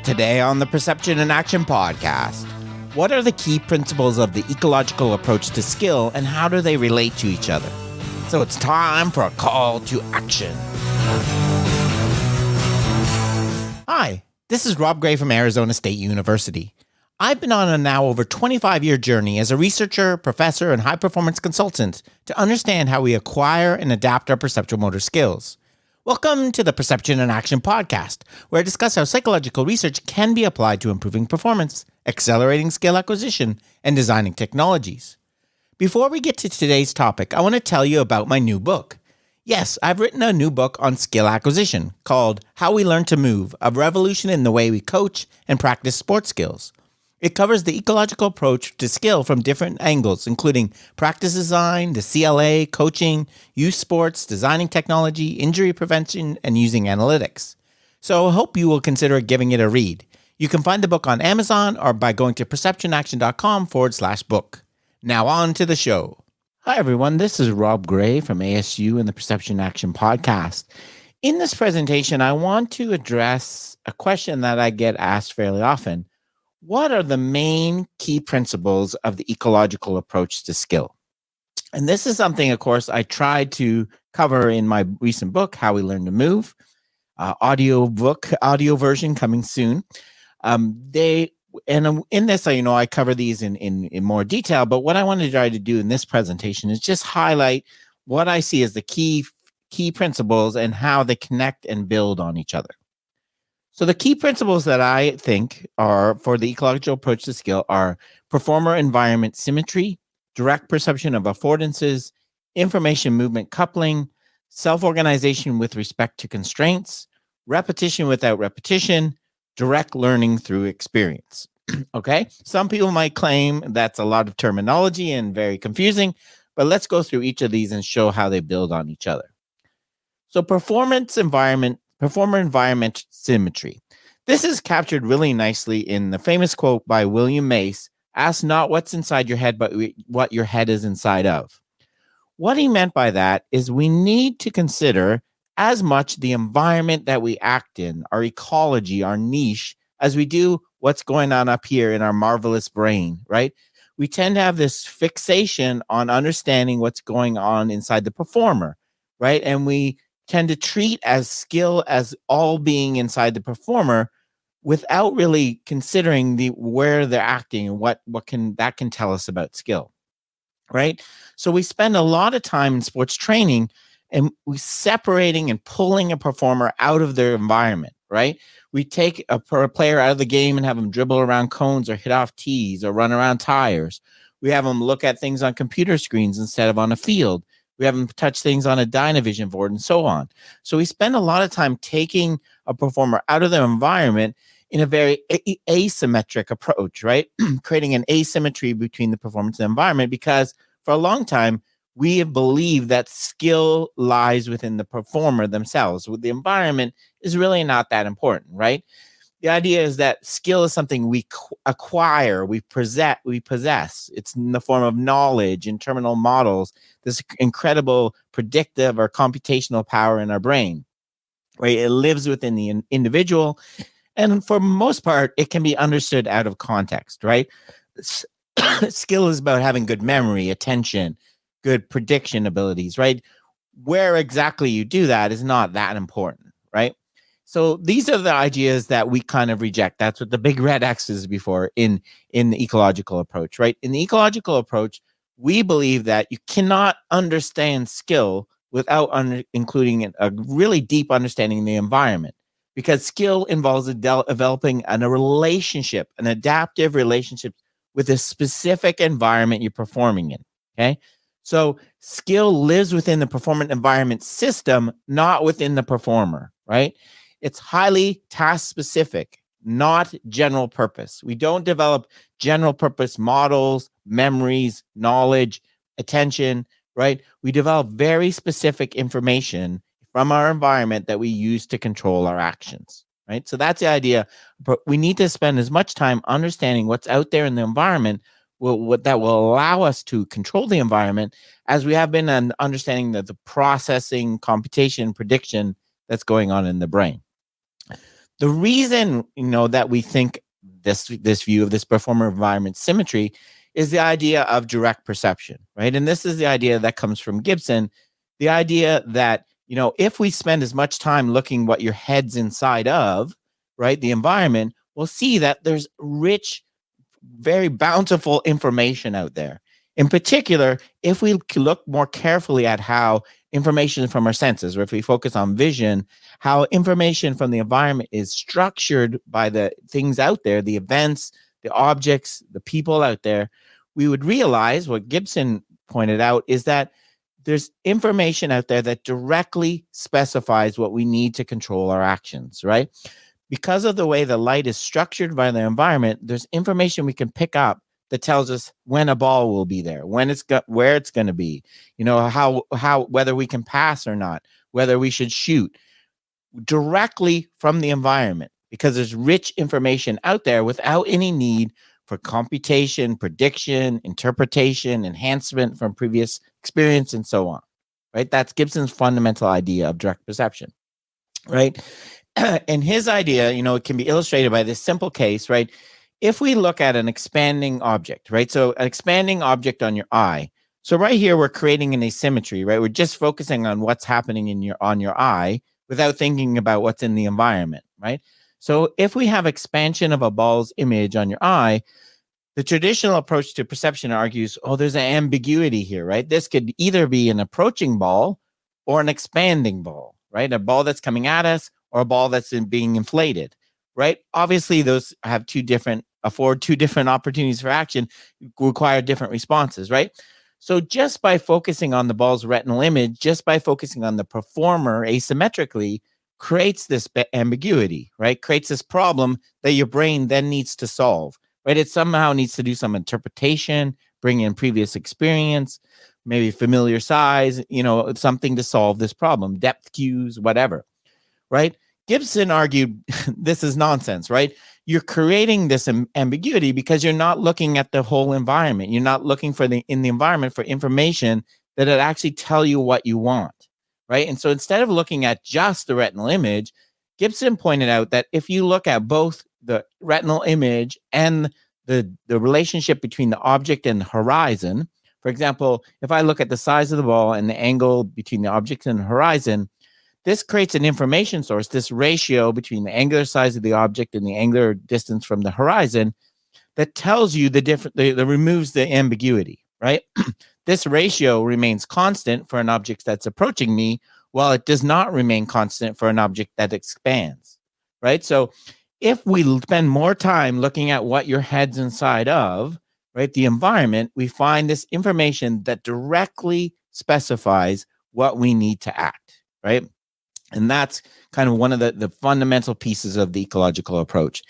Today on the Perception and Action podcast, what are the key principles of the ecological approach to skill and how do they relate to each other? So it's time for a call to action. Hi, this is Rob Gray from Arizona State University. I've been on a now over 25-year journey as a researcher, professor, and high-performance consultant to understand how we acquire and adapt our perceptual motor skills. Welcome to the Perception and Action podcast, where I discuss how psychological research can be applied to improving performance, accelerating skill acquisition, and designing technologies. Before we get to today's topic, I want to tell you about my new book. Yes, I've written a new book on skill acquisition called How We Learn to Move, a revolution in the way we coach and practice sports skills. It covers the ecological approach to skill from different angles, including practice design, the CLA, coaching, youth sports, designing technology, injury prevention, and using analytics. So I hope you will consider giving it a read. You can find the book on Amazon or by going to perceptionaction.com/book. Now on to the show. Hi, everyone. This is Rob Gray from ASU and the Perception Action podcast. In this presentation, I want to address a question that I get asked fairly often. What are the main key principles of the ecological approach to skill? And this is something, of course, I tried to cover in my recent book, How We Learn to Move, audio version coming soon. In this, I cover these in more detail, but what I want to try to do in this presentation is just highlight what I see as the key principles and how they connect and build on each other. So the key principles that I think are for the ecological approach to skill are performer-environment symmetry, direct perception of affordances, information movement coupling, self-organization with respect to constraints, repetition without repetition, direct learning through experience. Okay? Some people might claim that's a lot of terminology and very confusing, but let's go through each of these and show how they build on each other. So performer-environment symmetry. This is captured really nicely in the famous quote by William Mace, "Ask not what's inside your head, but what your head is inside of." What he meant by that is we need to consider as much the environment that we act in, our ecology, our niche, as we do what's going on up here in our marvelous brain, right? We tend to have this fixation on understanding what's going on inside the performer, right? And we tend to treat as skill as all being inside the performer without really considering where they're acting and what can tell us about skill, right? So we spend a lot of time in sports training and we separating and pulling a performer out of their environment, right? We take a player out of the game and have them dribble around cones or hit off tees or run around tires. We have them look at things on computer screens instead of on a field. We have them touch things on a Dynavision board and so on. So we spend a lot of time taking a performer out of their environment in a very asymmetric approach, right? Creating an asymmetry between the performance and the environment, because for a long time, we have believed that skill lies within the performer themselves. The environment is really not that important, right? The idea is that skill is something we acquire, we possess. It's in the form of knowledge and terminal models, this incredible predictive or computational power in our brain, right? It lives within the individual. And for the most part, it can be understood out of context, right? Skill is about having good memory, attention, good prediction abilities, right? Where exactly you do that is not that important, right? So these are the ideas that we kind of reject. That's what the big red X is before in the ecological approach, right? In the ecological approach, we believe that you cannot understand skill without including a really deep understanding of the environment, because skill involves developing a relationship, an adaptive relationship with a specific environment you're performing in, okay? So skill lives within the performance environment system, not within the performer, right? It's highly task specific, not general purpose. We don't develop general purpose models, memories, knowledge, attention, right? We develop very specific information from our environment that we use to control our actions, right? So that's the idea. But we need to spend as much time understanding what's out there in the environment that will allow us to control the environment as we have been understanding the processing, computation, prediction that's going on in the brain. The reason, that we think this view of this performer environment symmetry is the idea of direct perception, right? And this is the idea that comes from Gibson, the idea that, if we spend as much time looking what your head's inside of, right, the environment, we'll see that there's rich, very bountiful information out there. In particular, if we look more carefully at how information from our senses, or if we focus on vision, how information from the environment is structured by the things out there, the events, the objects, the people out there, we would realize what Gibson pointed out is that there's information out there that directly specifies what we need to control our actions, right? Because of the way the light is structured by the environment, there's information we can pick up that tells us when a ball will be there, when where it's going to be, how whether we can pass or not, whether we should shoot, directly from the environment, because there's rich information out there without any need for computation, prediction, interpretation, enhancement from previous experience, and so on. Right? That's Gibson's fundamental idea of direct perception. Right? And his idea, it can be illustrated by this simple case, right? If we look at an expanding object, right? So an expanding object on your eye. So right here, we're creating an asymmetry, right? We're just focusing on what's happening on your eye without thinking about what's in the environment, right? So if we have expansion of a ball's image on your eye, the traditional approach to perception argues, there's an ambiguity here, right? This could either be an approaching ball or an expanding ball, right? A ball that's coming at us or a ball that's being inflated, right? Obviously, those afford two different opportunities for action, require different responses, right? So just by focusing on the ball's retinal image, just by focusing on the performer asymmetrically, creates this ambiguity, right? Creates this problem that your brain then needs to solve, right? It somehow needs to do some interpretation, bring in previous experience, maybe familiar size, something to solve this problem, depth cues, whatever, right? Gibson argued this is nonsense, right? You're creating this ambiguity because you're not looking at the whole environment. You're not looking in the environment for information that it actually tell you what you want, right? And so instead of looking at just the retinal image, Gibson pointed out that if you look at both the retinal image and the relationship between the object and the horizon, for example, if I look at the size of the ball and the angle between the object and the horizon, this creates an information source, this ratio between the angular size of the object and the angular distance from the horizon, that tells you that removes the ambiguity, right? This ratio remains constant for an object that's approaching me, while it does not remain constant for an object that expands, right? So if we spend more time looking at what your head's inside of, right, the environment, we find this information that directly specifies what we need to act, right? And that's kind of one of the fundamental pieces of the ecological approach.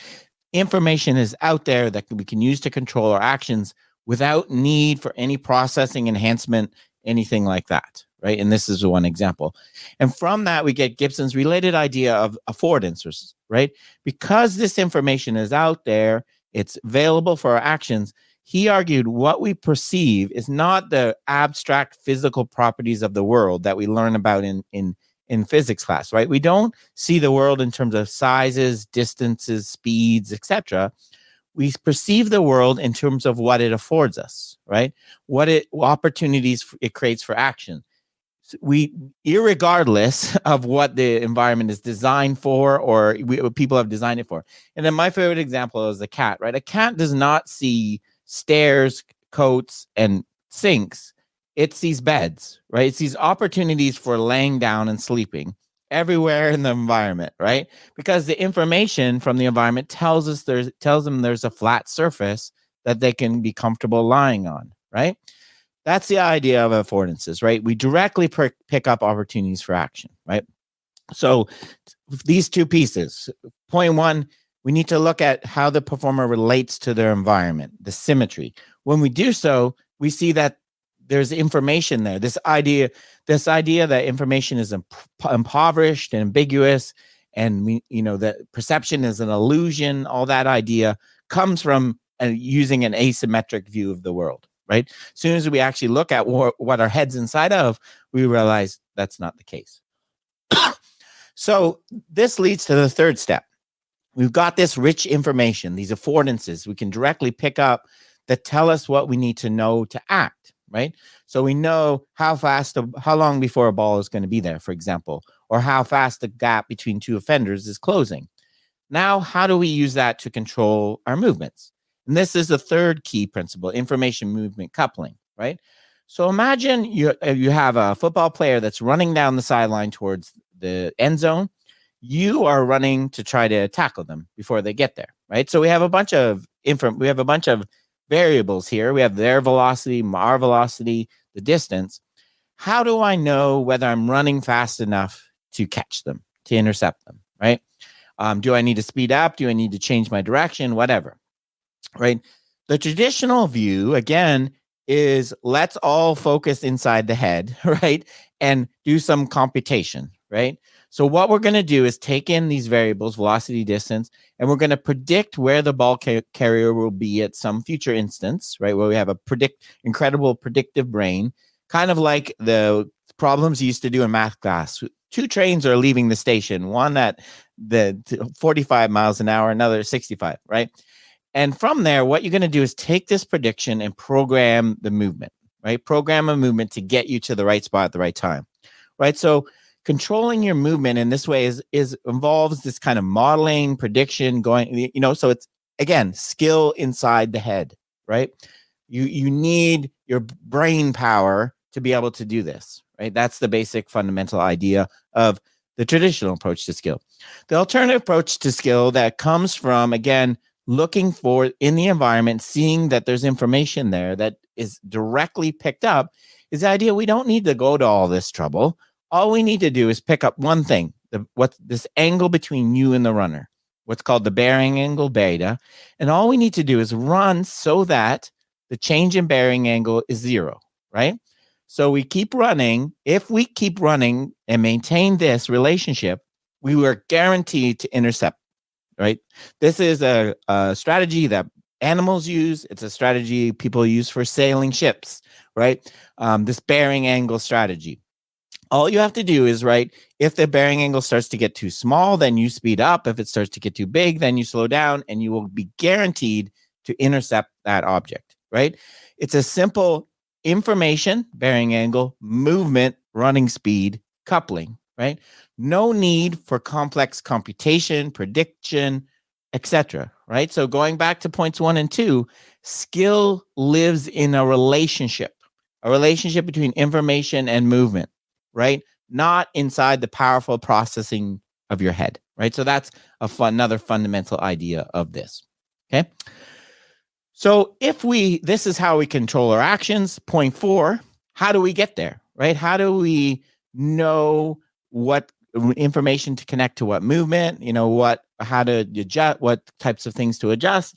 Information is out there that we can use to control our actions without need for any processing, enhancement, anything like that, right? And this is one example. And from that, we get Gibson's related idea of affordances, right? Because this information is out there, it's available for our actions. He argued what we perceive is not the abstract physical properties of the world that we learn about in physics class, right? We don't see the world in terms of sizes, distances, speeds, etc. We perceive the world in terms of what it affords us, right? What opportunities it creates for action. Irregardless of what the environment is designed for, or people have designed it for. And then my favorite example is the cat, right? A cat does not see stairs, coats, and sinks. It sees beds, right? It sees opportunities for laying down and sleeping everywhere in the environment, right? Because the information from the environment tells them there's a flat surface that they can be comfortable lying on, right? That's the idea of affordances, right? We directly pick up opportunities for action, right? So these two pieces. Point one, we need to look at how the performer relates to their environment, the symmetry. When we do so, we see that there's information there. This idea that information is impoverished and ambiguous, and that perception is an illusion. All that idea comes from using an asymmetric view of the world, right? As soon as we actually look at what our head's inside of, we realize that's not the case. So this leads to the third step, we've got this rich information, these affordances we can directly pick up that tell us what we need to know to act, right? So we know how long before a ball is going to be there, for example, or how fast the gap between two offenders is closing. Now, how do we use that to control our movements? And this is the third key principle, information movement coupling, right? So imagine you have a football player that's running down the sideline towards the end zone. You are running to try to tackle them before they get there, right? So we have a bunch of variables here. We have their velocity, our velocity, the distance. How do I know whether I'm running fast enough to catch them, to intercept them, right? Do I need to speed up? Do I need to change my direction? Whatever, right? The traditional view, again, is let's all focus inside the head, right? And do some computation, right? So what we're going to do is take in these variables, velocity, distance, and we're going to predict where the ball carrier will be at some future instance, right? Where we have a incredible predictive brain, kind of like the problems you used to do in math class. Two trains are leaving the station, one at the 45 miles an hour, another 65, right? And from there, what you're going to do is take this prediction and program the movement, right? Program a movement to get you to the right spot at the right time, right? So controlling your movement in this way is involves this kind of modeling, prediction, going, so it's, again, skill inside the head, right? You need your brain power to be able to do this, right? That's the basic fundamental idea of the traditional approach to skill. The alternative approach to skill that comes from, again, looking for in the environment, seeing that there's information there that is directly picked up, is the idea we don't need to go to all this trouble. All we need to do is pick up one thing, what's this angle between you and the runner, what's called the bearing angle, beta. And all we need to do is run so that the change in bearing angle is 0, right? So we keep running. If we keep running and maintain this relationship, we were guaranteed to intercept, right? This is a strategy that animals use. It's a strategy people use for sailing ships, right? This bearing angle strategy. All you have to do is, right, if the bearing angle starts to get too small, then you speed up. If it starts to get too big, then you slow down, and you will be guaranteed to intercept that object, right? It's a simple information, bearing angle, movement, running speed, coupling, right? No need for complex computation, prediction, etc., right? So going back to points 1 and 2, skill lives in a relationship between information and movement, right? Not inside the powerful processing of your head, right? So that's another fundamental idea of this, okay? So this is how we control our actions. Point 4, how do we get there, right? How do we know what information to connect to what movement, how to adjust, what types of things to adjust?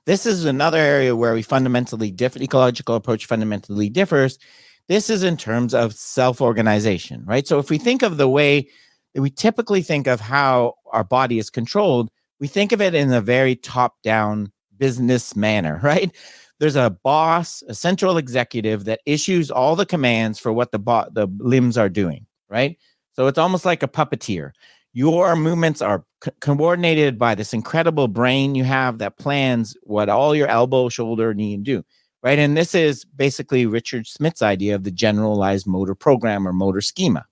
This is another area where we fundamentally differ. Ecological approach fundamentally differs. This is in terms of self-organization, right? So if we think of the way that we typically think of how our body is controlled, we think of it in a very top-down business manner, right? There's a boss, a central executive that issues all the commands for what the limbs are doing, right? So it's almost like a puppeteer. Your movements are coordinated by this incredible brain you have that plans what all your elbow, shoulder, knee, and do, right? And this is basically Richard Smith's idea of the generalized motor program or motor schema,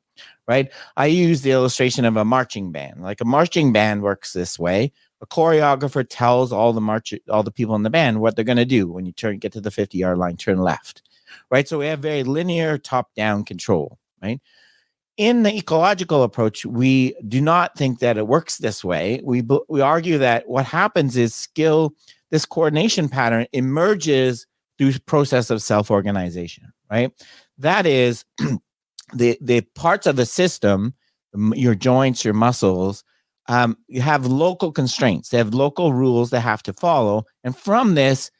right? I use the illustration of a marching band. Like a marching band works this way. A choreographer tells all the people in the band what they're going to do. When you get to the 50-yard line, turn left, right? So we have very linear top-down control, right? In the ecological approach, we do not think that it works this way. We argue that what happens is skill, this coordination pattern emerges through process of self-organization, right? That is the parts of the system, your joints, your muscles, you have local constraints. They have local rules they have to follow. And from this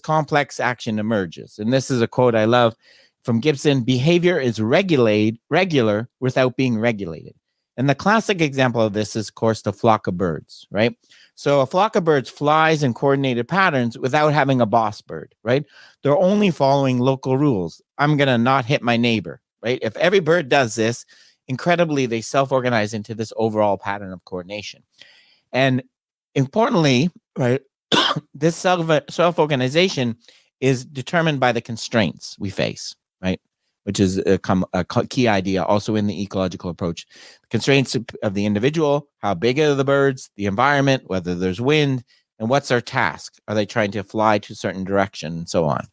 complex action emerges. And this is a quote I love from Gibson: behavior is regular without being regulated. And the classic example of this is, of course, the flock of birds, right? So a flock of birds flies in coordinated patterns without having a boss bird, right? They're only following local rules. I'm going to not hit my neighbor, right? If every bird does this, incredibly, they self-organize into this overall pattern of coordination. And Importantly, right, this self-organization is determined by the constraints we face, right? Which is a key idea also in the ecological approach. The constraints of the individual, how big are the birds, the environment, whether there's wind, and what's their task? Are they trying to fly to a certain direction and so on,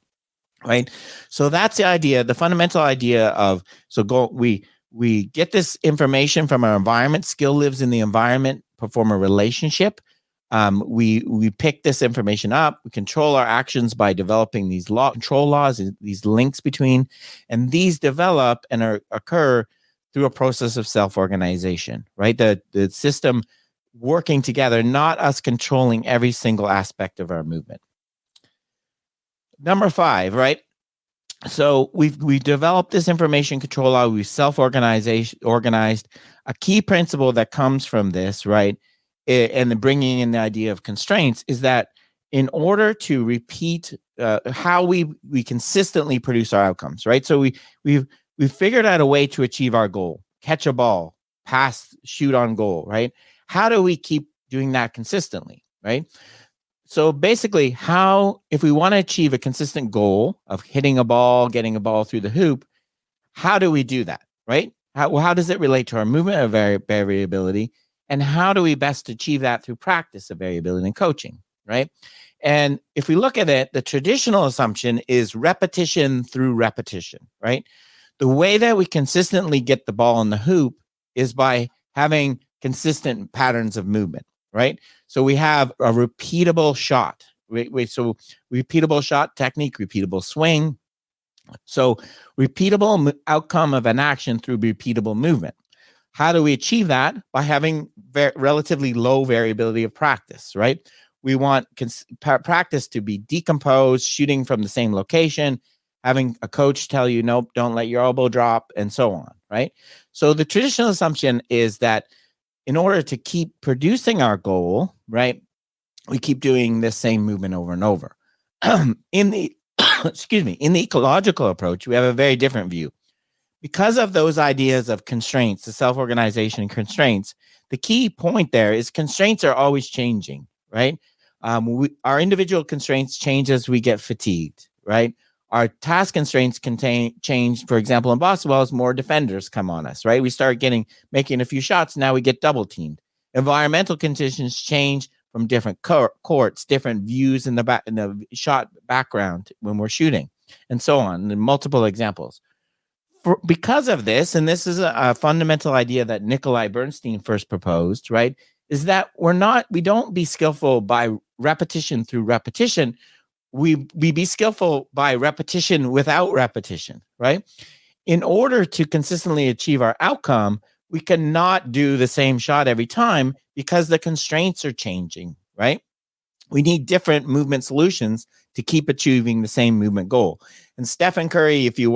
right? So that's the idea, the fundamental idea of, we get this information from our environment. Skill lives in the environment, perform a relationship. We pick this information up. We control our actions by developing these control laws, these links between, and these develop and occur through a process of self-organization, right? The system working together, not us controlling every single aspect of our movement. Number 5, right? So we've developed this information control law. We organized. A key principle that comes from this, right, and the bringing in the idea of constraints is that in order to repeat how we consistently produce our outcomes, right? So we've figured out a way to achieve our goal: catch a ball, pass, shoot on goal, right? How do we keep doing that consistently, right? So basically, if we want to achieve a consistent goal of hitting a ball, getting a ball through the hoop, how do we do that, right? How does it relate to our movement of variability? And how do we best achieve that through practice of variability and coaching, right? And if we look at it, the traditional assumption is repetition through repetition, right? The way that we consistently get the ball in the hoop is by having consistent patterns of movement, right? So we have a repeatable shot. So repeatable shot technique, repeatable swing. So repeatable outcome of an action through repeatable movement. How do we achieve that? By having relatively low variability of practice, right? We want practice to be decomposed, shooting from the same location, having a coach tell you, nope, don't let your elbow drop, and so on, right? So the traditional assumption is that in order to keep producing our goal, right, we keep doing this same movement over and over. In the in the ecological approach, we have a very different view. Because of those ideas of constraints, the self-organization constraints, the key point there is constraints are always changing, right? Our individual constraints change as we get fatigued, right? Our task constraints change. For example, in basketball, as more defenders come on us, right? We start making a few shots. Now we get double teamed. Environmental conditions change from different courts, different views in the shot background when we're shooting, and so on. And multiple examples. Because of this, and this is a fundamental idea that Nikolai Bernstein first proposed, right, is that we don't be skillful by repetition through repetition. We be skillful by repetition without repetition, right? In order to consistently achieve our outcome, we cannot do the same shot every time because the constraints are changing, right? We need different movement solutions to keep achieving the same movement goal. And Stephen Curry, if you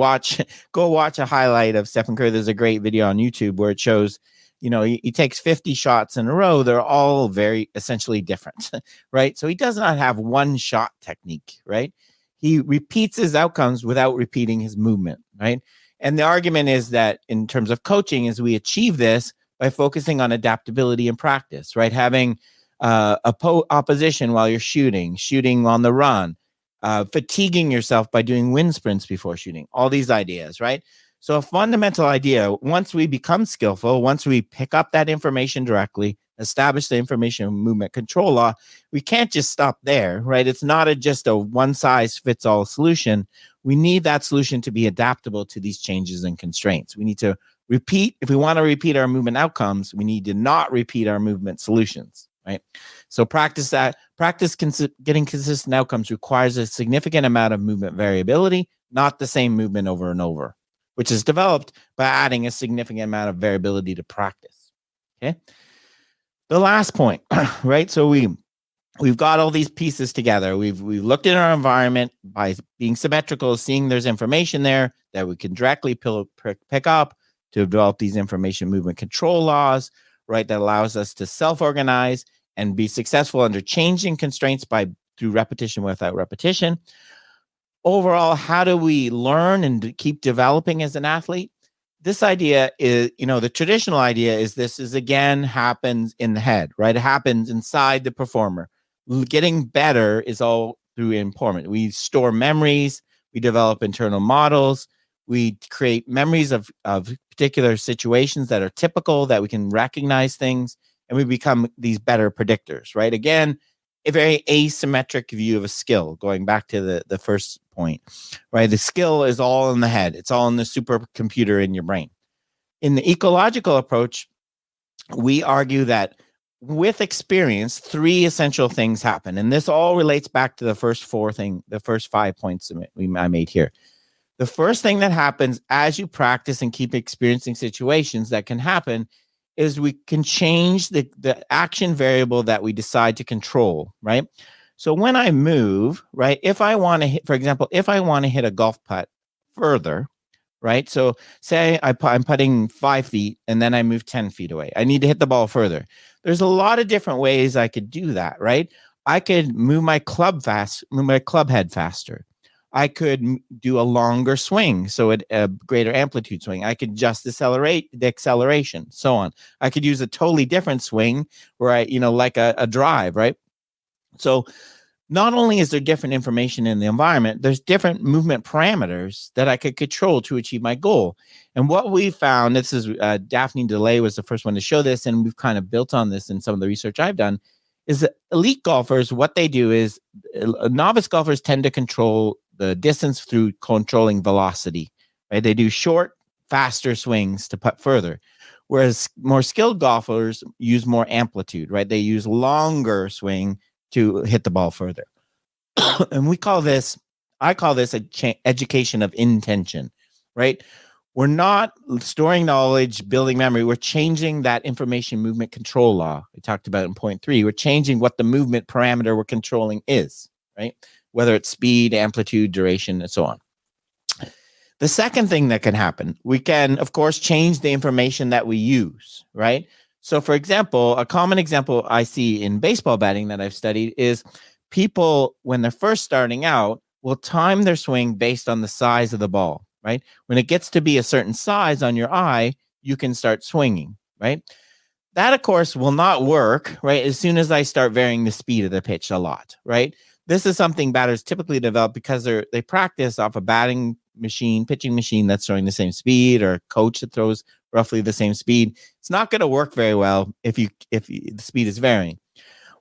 go watch a highlight of Stephen Curry, there's a great video on YouTube where it shows, he takes 50 shots in a row. They're all very essentially different, right? So he does not have one shot technique, right? He repeats his outcomes without repeating his movement, right? And the argument is that in terms of coaching is we achieve this by focusing on adaptability and practice, right? Having opposition while you're shooting on the run, fatiguing yourself by doing wind sprints before shooting, all these ideas, right? So a fundamental idea, once we become skillful, once we pick up that information directly, establish the information movement control law, we can't just stop there, right? It's not just a one-size-fits-all solution. We need that solution to be adaptable to these changes and constraints. We need to repeat. If we want to repeat our movement outcomes, we need to not repeat our movement solutions, right? So getting consistent outcomes requires a significant amount of movement variability, not the same movement over and over, which is developed by adding a significant amount of variability to practice. Okay. The last point, right? So we've got all these pieces together. We've looked at our environment by being symmetrical, seeing there's information there that we can directly pick up to develop these information movement control laws, right? That allows us to self-organize and be successful under changing constraints through repetition without repetition. Overall, how do we learn and keep developing as an athlete? this idea is, the traditional idea is this is again happens in the head, right? It happens inside the performer. Getting better is all through empowerment. We store memories, we develop internal models, we create memories of particular situations that are typical, that we can recognize things, and we become these better predictors, right? Again, a very asymmetric view of a skill, going back to the first point, right? The skill is all in the head. It's all in the supercomputer in your brain. In the ecological approach, we argue that with experience, 3 essential things happen. And this all relates back to the first 5 points I made here. The first thing that happens as you practice and keep experiencing situations that can happen is we can change the action variable that we decide to control, right? So when I move, right, if I want to hit, for example, if I want to hit a golf putt further, right? So say I'm putting 5 feet and then I move 10 feet away. I need to hit the ball further. There's a lot of different ways I could do that, right? I could move my club head faster. I could do a longer swing, so a greater amplitude swing. I could just the acceleration, so on. I could use a totally different swing where I, like a drive, right? So not only is there different information in the environment, there's different movement parameters that I could control to achieve my goal. And what we found, this is Daphne DeLay was the first one to show this, and we've kind of built on this in some of the research I've done, is that elite golfers, what they do is novice golfers tend to control the distance through controlling velocity, right? They do short, faster swings to putt further. Whereas more skilled golfers use more amplitude, right? They use longer swing to hit the ball further. And I call this education of intention, right? We're not storing knowledge, building memory. We're changing that information movement control law we talked about in point 3. We're changing what the movement parameter we're controlling is, right? Whether it's speed, amplitude, duration, and so on. The second thing that can happen, we can, of course, change the information that we use, right? So, for example, a common example I see in baseball batting that I've studied is people, when they're first starting out, will time their swing based on the size of the ball, right? When it gets to be a certain size on your eye, you can start swinging, right? That, of course, will not work, right? As soon as I start varying the speed of the pitch a lot, right? This is something batters typically develop because they practice off a pitching machine that's throwing the same speed, or a coach that throws roughly the same speed. It's not going to work very well if the speed is varying.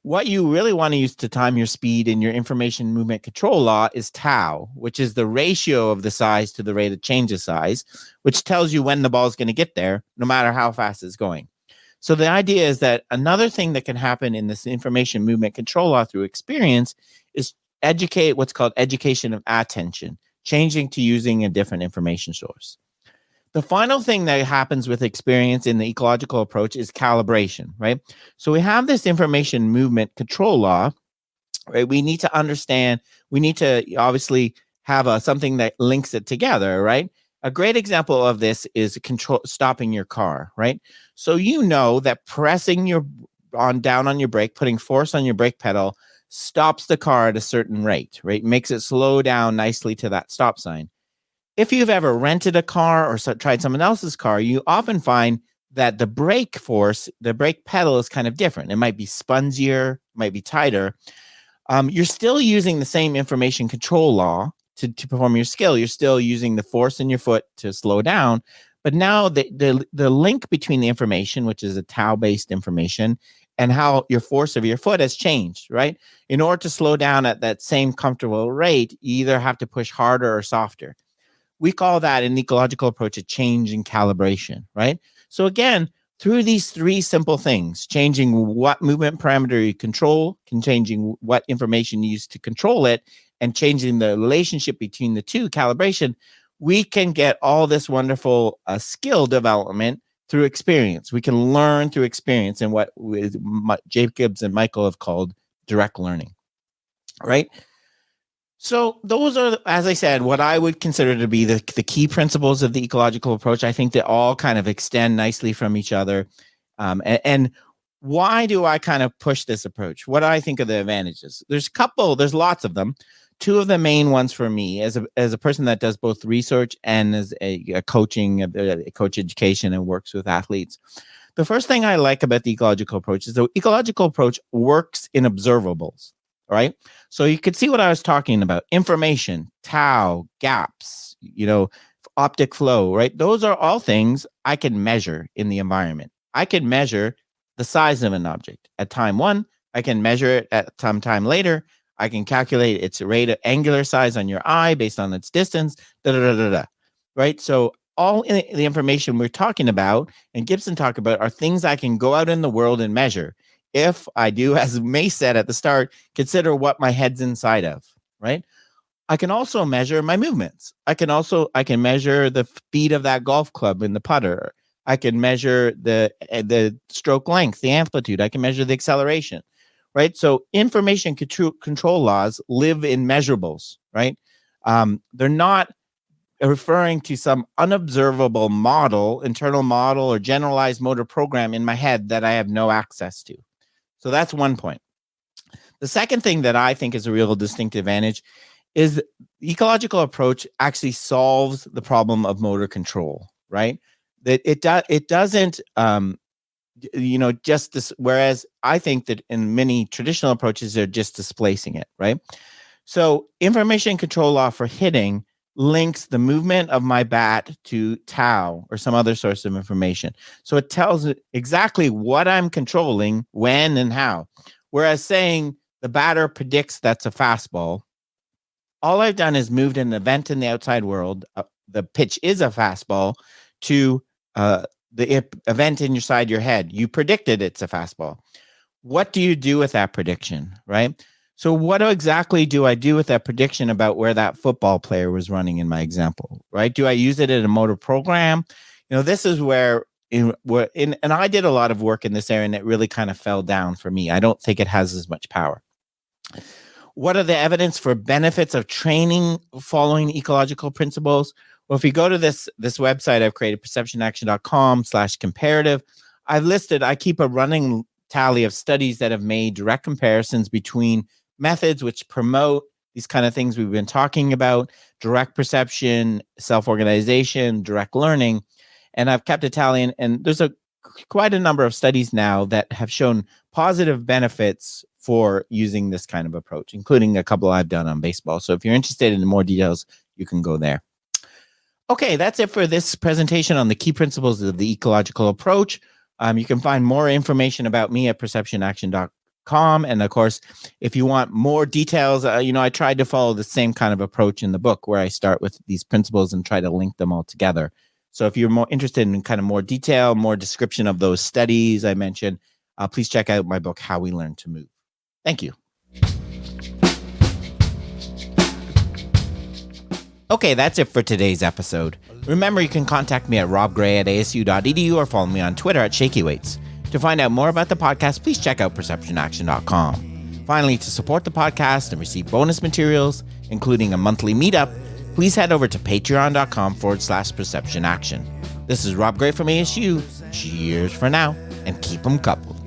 What you really want to use to time your speed in your information movement control law is tau, which is the ratio of the size to the rate of change of size, which tells you when the ball is going to get there, no matter how fast it's going. So the idea is that another thing that can happen in this information movement control law through experience is what's called education of attention, changing to using a different information source. The final thing that happens with experience in the ecological approach is calibration, right? So we have this information movement control law, right? We need to understand, we need to obviously have something that links it together, right? A great example of this is stopping your car, right? So that pressing down on your brake, putting force on your brake pedal, stops the car at a certain rate, right? Makes it slow down nicely to that stop sign. If you've ever rented a car or tried someone else's car, you often find that the brake pedal is kind of different. It might be spongier, might be tighter. You're still using the same information control law to perform your skill. You're still using the force in your foot to slow down. But now the link between the information, which is a tau-based information, and how your force of your foot has changed, right? In order to slow down at that same comfortable rate, you either have to push harder or softer. We call that an ecological approach a change in calibration, right? So again, through these 3 simple things, changing what movement parameter you control, changing what information you use to control it, and changing the relationship between the 2, calibration, we can get all this wonderful skill development through experience. We can learn through experience in what Jacobs and Michael have called direct learning, right? So those are, as I said, what I would consider to be the key principles of the ecological approach. I think they all kind of extend nicely from each other. And why do I kind of push this approach? What do I think of the advantages? There's lots of them. Two of the main ones for me as a person that does both research and as a coach education and works with athletes. The first thing I like about the ecological approach is the ecological approach works in observables, right? So you could see what I was talking about: information, tau, gaps, optic flow, right? Those are all things I can measure in the environment. I can measure the size of an object at time one. I can measure it at some time later. I can calculate its rate of angular size on your eye based on its distance, right? So all the information we're talking about and Gibson talked about are things I can go out in the world and measure. If I do, as May said at the start, consider what my head's inside of, right? I can also measure my movements. I can measure the speed of that golf club in the putter. I can measure the stroke length, the amplitude. I can measure the acceleration, right? So information control laws live in measurables, right? They're not referring to some unobservable model, internal model, or generalized motor program in my head that I have no access to. So that's one point. The second thing that I think is a real distinctive advantage is the ecological approach actually solves the problem of motor control, right? That it doesn't, just this, whereas I think that in many traditional approaches, they're just displacing it, right? So information control law for hitting links the movement of my bat to tau or some other source of information. So it tells it exactly what I'm controlling, when and how. Whereas saying the batter predicts that's a fastball, all I've done is moved an event in the outside world. The pitch is a fastball to the event inside your head. You predicted it's a fastball. What do you do with that prediction, right? So what exactly do I do with that prediction about where that football player was running in my example, right? Do I use it in a motor program? This is where, and I did a lot of work in this area, and it really kind of fell down for me. I don't think it has as much power. What are the evidence for benefits of training following ecological principles? Well, if you go to this website I've created, perceptionaction.com/comparative, I keep a running tally of studies that have made direct comparisons between methods which promote these kind of things we've been talking about: direct perception, self-organization, direct learning. And I've kept a tally, and there's quite a number of studies now that have shown positive benefits for using this kind of approach, including a couple I've done on baseball. So if you're interested in more details, you can go there. Okay, that's it for this presentation on the key principles of the ecological approach. You can find more information about me at perceptionaction.com. And of course, if you want more details, I tried to follow the same kind of approach in the book where I start with these principles and try to link them all together. So if you're more interested in kind of more detail, more description of those studies I mentioned, please check out my book, How We Learn to Move. Thank you. Okay, that's it for today's episode. Remember, you can contact me at robgray@asu.edu or follow me on Twitter at ShakyWeights. To find out more about the podcast, please check out perceptionaction.com. Finally, to support the podcast and receive bonus materials, including a monthly meetup, please head over to patreon.com/perceptionaction. This is Rob Gray from ASU. Cheers for now, and keep them coupled.